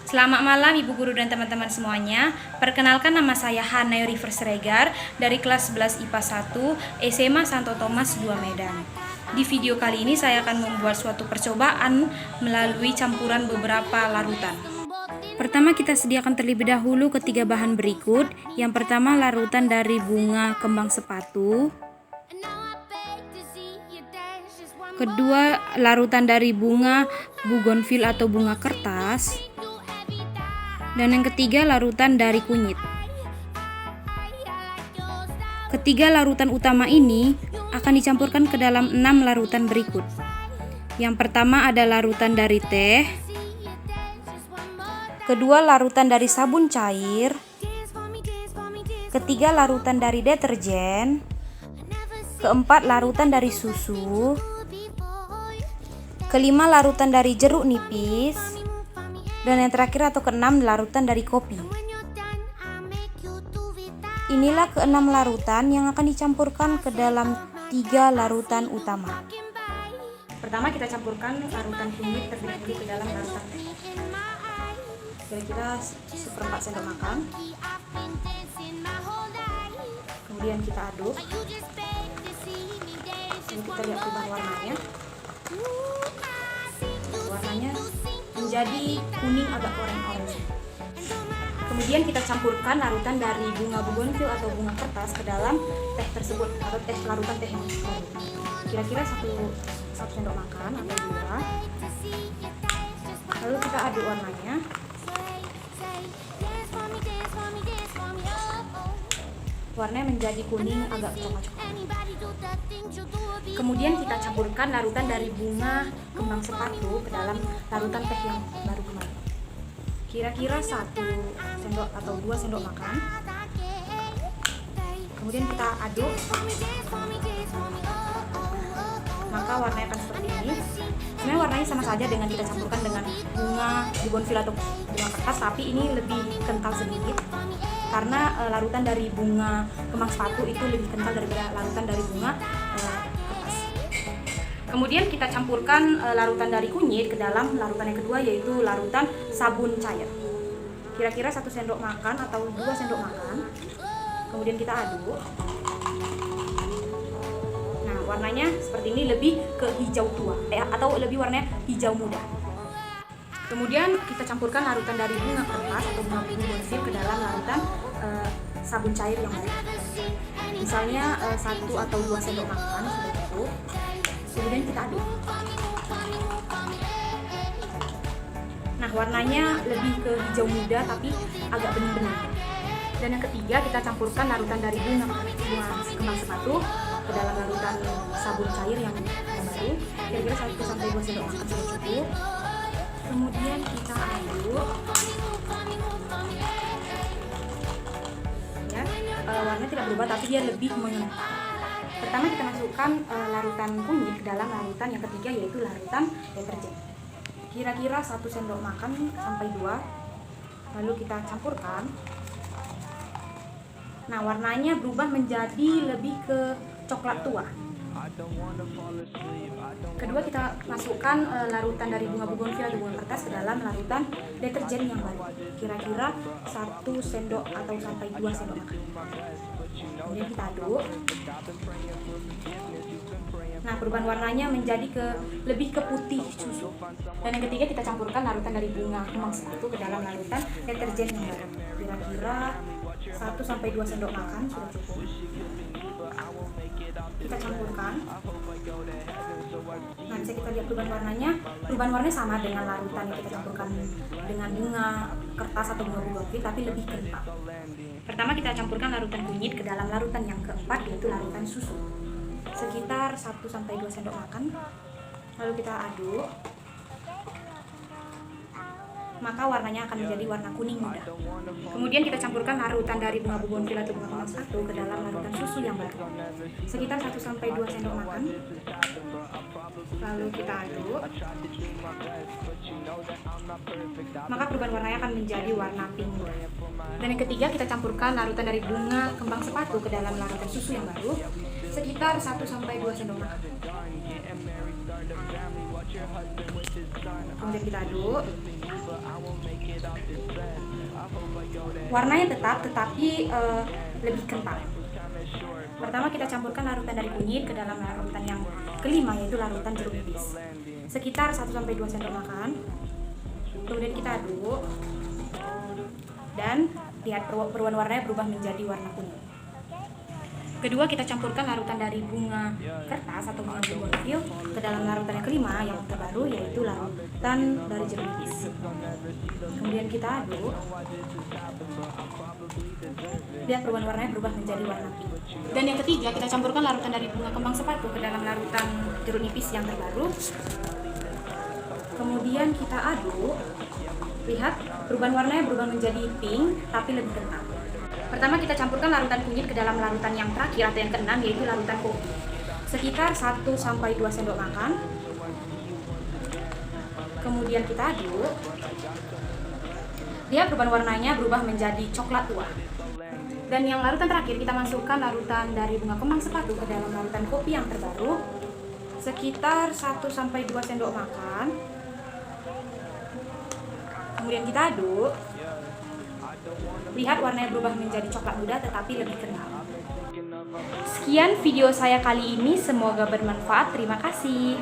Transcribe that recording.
Selamat malam Ibu Guru dan teman-teman semuanya. Perkenalkan, nama saya Hana River Siregar dari kelas 11 IPA 1 SMA Santo Thomas 2 Medan. Di video kali ini saya akan membuat suatu percobaan melalui campuran beberapa larutan. Pertama, kita sediakan terlebih dahulu ketiga bahan berikut. Yang pertama, larutan dari bunga kembang sepatu. Kedua, larutan dari bunga bougainville atau bunga kertas. Dan yang ketiga, larutan dari kunyit. Ketiga larutan utama ini akan dicampurkan ke dalam 6 larutan berikut. Yang pertama ada larutan dari teh. Kedua, larutan dari sabun cair. Ketiga, larutan dari deterjen. Keempat, larutan dari susu. Kelima, larutan dari jeruk nipis. Dan yang terakhir atau keenam, larutan dari kopi. Inilah keenam larutan yang akan dicampurkan ke dalam 3 larutan utama. Pertama, kita campurkan larutan kunyit terlebih dahulu ke dalam larutan teh. Kira-kira 1/4 sendok makan. Kemudian kita aduk. Ini kita lihat perubahan warnanya. Warnanya menjadi kuning agak orange. Kemudian kita campurkan larutan dari bunga bougainville atau bunga kertas ke dalam teh tersebut atau larutan teh yang baru. Kira-kira 1 sendok makan atau 2. Lalu kita aduk warnanya. Warnanya menjadi kuning agak coklat-coklat. Kemudian kita campurkan larutan dari bunga kembang sepatu ke dalam larutan teh yang baru kemarin. Kira-kira 1 sendok atau 2 sendok makan. Kemudian kita aduk. Maka warnanya akan seperti ini. Sebenarnya warnanya sama saja dengan kita campurkan dengan bunga bougainville atau bunga kertas, tapi ini lebih kental sedikit karena larutan dari bunga kembang sepatu itu lebih kental daripada larutan dari bunga kertas. Kemudian kita campurkan larutan dari kunyit ke dalam larutan yang kedua, yaitu larutan sabun cair. Kira-kira 1 sendok makan atau 2 sendok makan. Kemudian kita aduk. Nah, warnanya seperti ini, lebih ke hijau tua atau lebih warnanya hijau muda. Kemudian kita campurkan larutan dari bunga kertas atau bunga bougainville ke dalam larutan sabun cair yang baru. Misalnya 1 atau 2 sendok makan sudah cukup. Kemudian kita aduk. Nah, warnanya lebih ke hijau muda tapi agak bening-bening. Dan yang ketiga, kita campurkan larutan dari bunga kembang sepatu ke dalam larutan sabun cair yang baru. Kira-kira 1-2 sendok makan sudah cukup. Kemudian kita aduk. Ya, warnanya tidak berubah tapi dia lebih mengental. Pertama, kita masukkan larutan kunyit ke dalam larutan yang ketiga, yaitu larutan deterjen. Kira-kira 1 sendok makan sampai 2. Lalu kita campurkan. Nah, warnanya berubah menjadi lebih ke coklat tua. Kedua, kita masukkan larutan dari bunga bougainville atau bunga kertas ke dalam larutan deterjen yang baru. Kira-kira 1 sendok atau sampai 2 sendok makan. Kemudian kita aduk. Nah, perubahan warnanya menjadi lebih ke putih susu. Dan yang ketiga, kita campurkan larutan dari bunga kembang sepatu ke dalam larutan deterjen yang baru. Kira-kira 1-2 sendok makan sudah cukup. Kita campurkan. Nah, bisa kita lihat perubahan warnanya. Perubahan warnanya sama dengan larutan yang kita campurkan dengan bunga kertas atau bunga bougainville, tapi lebih kental. Pertama, kita campurkan larutan kunyit ke dalam larutan yang keempat, yaitu larutan susu. Sekitar 1-2 sendok makan. Lalu kita aduk. Maka warnanya akan menjadi warna kuning muda. Kemudian kita campurkan larutan dari bunga bougainville atau bunga kembang sepatu ke dalam larutan susu yang baru. Sekitar 1-2 sendok makan. Lalu kita aduk. Maka perubahan warnanya akan menjadi warna pink muda. Dan yang ketiga, kita campurkan larutan dari bunga kembang sepatu ke dalam larutan susu yang baru. Sekitar 1-2 sendok makan. Kemudian kita aduk. warnanya tetap tetapi lebih kental. Pertama kita campurkan larutan dari kunyit ke dalam larutan yang kelima, yaitu larutan jeruk nipis, sekitar 1-2 sendok makan. Kemudian kita aduk dan lihat warnanya berubah menjadi warna kuning. Kedua, kita campurkan larutan dari bunga kertas atau bunga bougainville ke dalam larutan yang kelima yang terbaru, yaitu larutan dari jeruk nipis. Kemudian kita aduk. Lihat perubahan warnanya berubah menjadi warna pink. Dan yang ketiga, kita campurkan larutan dari bunga kembang sepatu ke dalam larutan jeruk nipis yang terbaru. Kemudian kita aduk. Lihat perubahan warnanya berubah menjadi pink tapi lebih kental. Pertama kita campurkan larutan kunyit ke dalam larutan yang terakhir atau yang keenam, yaitu larutan kopi, sekitar 1-2 sendok makan. Kemudian kita aduk. Lihat perubahan warnanya berubah menjadi coklat tua. Dan yang larutan terakhir kita masukkan larutan dari bunga kembang sepatu ke dalam larutan kopi yang terbaru, sekitar 1-2 sendok makan. Kemudian kita aduk. Lihat warnanya berubah menjadi coklat muda tetapi lebih kental. Sekian video saya kali ini, semoga bermanfaat. Terima kasih.